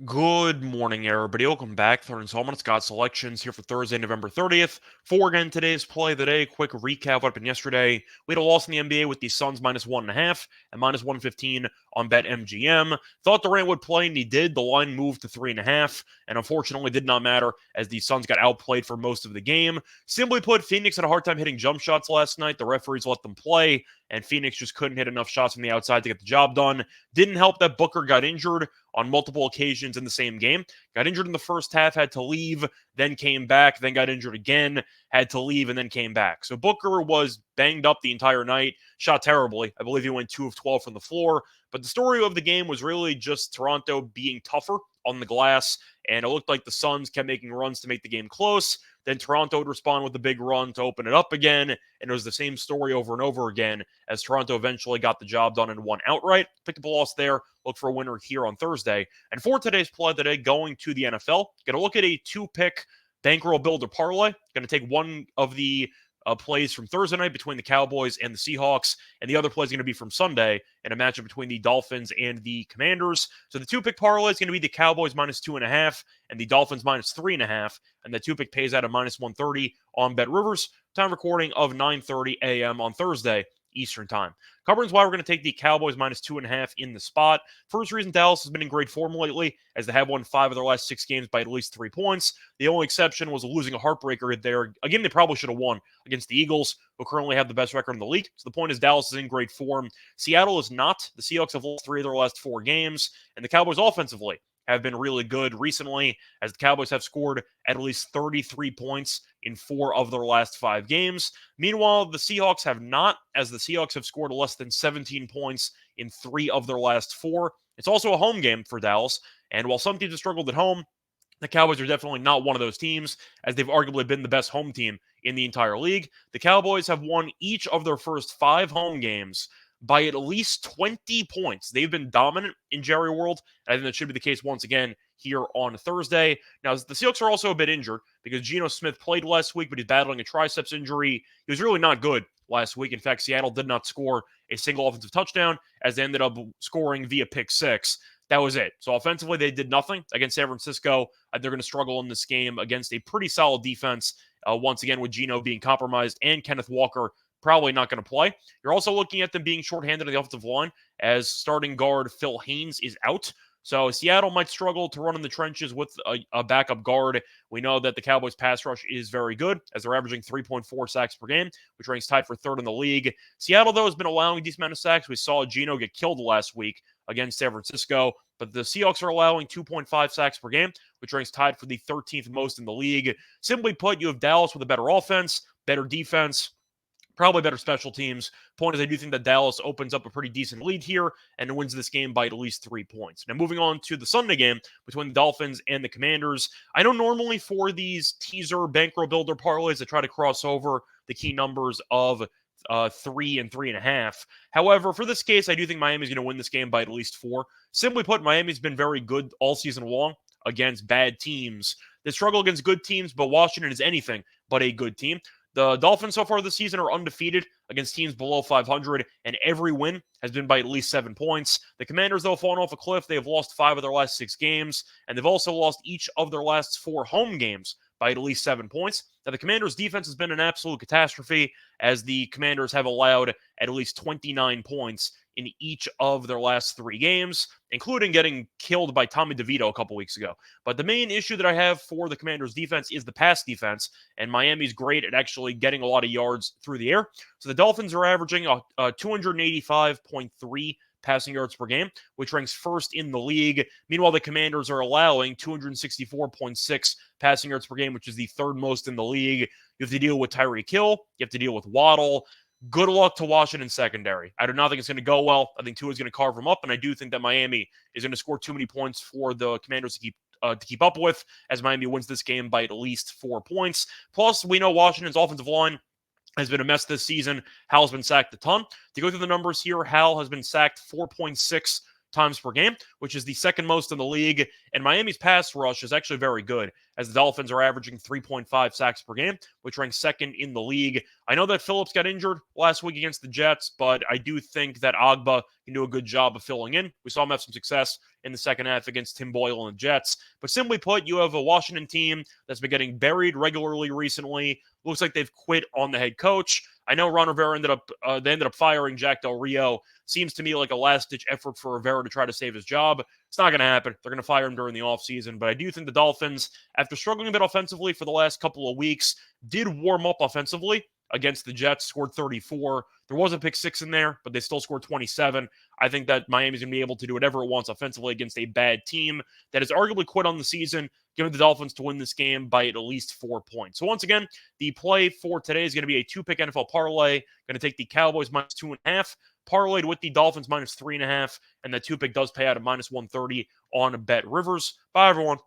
Good morning, everybody. Welcome back. Third installment. Scott Selections here for Thursday, November 30th. For again today's play of the day. Quick recap what happened yesterday. We had a loss in the NBA with the Suns -1.5 and -115 on BetMGM. Thought Durant would play, and he did. The line moved to 3.5, and unfortunately did not matter as the Suns got outplayed for most of the game. Simply put, Phoenix had a hard time hitting jump shots last night. The referees let them play, and Phoenix just couldn't hit enough shots from the outside to get the job done. Didn't help that Booker got injured on multiple occasions in the same game. Got injured in the first half, had to leave, then came back, then got injured again, had to leave, and then came back. So Booker was banged up the entire night, shot terribly. I believe he went 2 of 12 from the floor. But the story of the game was really just Toronto being tougher on the glass, and it looked like the Suns kept making runs to make the game close. Then Toronto would respond with a big run to open it up again, and it was the same story over and over again as Toronto eventually got the job done and won outright. Picked up a loss there, look for a winner here on Thursday. And for today's play today, going to the NFL, going to look at a two-pick bankroll builder parlay. Going to take one of the plays from Thursday night between the Cowboys and the Seahawks, and the other play is going to be from Sunday in a matchup between the Dolphins and the Commanders. So the two-pick parlay is going to be the Cowboys -2.5 and the Dolphins -3.5, and the two-pick pays out at -130 on BetRivers. Time recording of 9:30 a.m. on Thursday Eastern Time. Covering why we're going to take the Cowboys -2.5 in the spot. First reason, Dallas has been in great form lately, as they have won 5 of their last 6 games by at least 3 points. The only exception was losing a heartbreaker there. Again, they probably should have won against the Eagles, who currently have the best record in the league. So the point is, Dallas is in great form. Seattle is not. The Seahawks have lost 3 of their last 4 games, and the Cowboys offensively have been really good recently, as the Cowboys have scored at least 33 points in 4 of their last 5 games. Meanwhile, the Seahawks have not, as the Seahawks have scored less than 17 points in 3 of their last 4. It's also a home game for Dallas, and while some teams have struggled at home, the Cowboys are definitely not one of those teams, as they've arguably been the best home team in the entire league. The Cowboys have won each of their first 5 home games by at least 20 points. They've been dominant in Jerry World, and I think that should be the case once again here on Thursday. Now, the Seahawks are also a bit injured because Geno Smith played last week, but he's battling a triceps injury. He was really not good last week. In fact, Seattle did not score a single offensive touchdown, as they ended up scoring via pick 6. That was it. So offensively, they did nothing against San Francisco. They're going to struggle in this game against a pretty solid defense, once again with Geno being compromised and Kenneth Walker probably not going to play. You're also looking at them being shorthanded on the offensive line, as starting guard Phil Haynes is out. So Seattle might struggle to run in the trenches with a backup guard. We know that the Cowboys pass rush is very good, as they're averaging 3.4 sacks per game, which ranks tied for 3rd in the league. Seattle, though, has been allowing a decent amount of sacks. We saw Geno get killed last week against San Francisco, but the Seahawks are allowing 2.5 sacks per game, which ranks tied for the 13th most in the league. Simply put, you have Dallas with a better offense, better defense, probably better special teams. Point is, I do think that Dallas opens up a pretty decent lead here and wins this game by at least 3 points. Now, moving on to the Sunday game between the Dolphins and the Commanders. I know normally for these teaser bankroll builder parlays, I try to cross over the key numbers of 3 and 3.5. However, for this case, I do think Miami's going to win this game by at least 4. Simply put, Miami's been very good all season long against bad teams. They struggle against good teams, but Washington is anything but a good team. The Dolphins so far this season are undefeated against teams below 500, and every win has been by at least 7 points. The Commanders, though, have fallen off a cliff. They have lost 5 of their last 6 games, and they've also lost each of their last 4 home games by at least 7 points. Now, the Commanders' defense has been an absolute catastrophe, as the Commanders have allowed at least 29 points in each of their last 3 games, including getting killed by Tommy DeVito a couple weeks ago. But the main issue that I have for the Commanders' defense is the pass defense, and Miami's great at actually getting a lot of yards through the air. So the Dolphins are averaging a 285.3 passing yards per game, which ranks 1st in the league. Meanwhile, the Commanders are allowing 264.6 passing yards per game, which is the 3rd most in the league. You have to deal with Tyreek Hill. You have to deal with Waddle. Good luck to Washington secondary. I do not think it's going to go well. I think Tua is going to carve them up, and I do think that Miami is going to score too many points for the Commanders to keep up with, as Miami wins this game by at least 4 points. Plus, we know Washington's offensive line has been a mess this season. Hal's been sacked a ton. To go through the numbers here, Hal has been sacked 4.6 times per game, which is the second most in the league. And Miami's pass rush is actually very good, as the Dolphins are averaging 3.5 sacks per game, which ranks second in the league. I know that Phillips got injured last week against the Jets, but I do think that Agba can do a good job of filling in. We saw him have some success in the second half against Tim Boyle and the Jets. But simply put, you have a Washington team that's been getting buried regularly recently. Looks like they've quit on the head coach. I know Ron Rivera ended up firing Jack Del Rio. Seems to me like a last-ditch effort for Rivera to try to save his job. It's not going to happen. They're going to fire him during the offseason. But I do think the Dolphins, after struggling a bit offensively for the last couple of weeks, did warm up offensively against the Jets, scored 34. There was a pick six in there, but they still scored 27. I think that Miami's going to be able to do whatever it wants offensively against a bad team that has arguably quit on the season, giving the Dolphins to win this game by at least 4 points. So once again, the play for today is going to be a two-pick NFL parlay. Going to take the Cowboys minus 2.5, parlayed with the Dolphins minus 3.5, and that two-pick does pay out at minus 130 on Bet Rivers. Bye, everyone.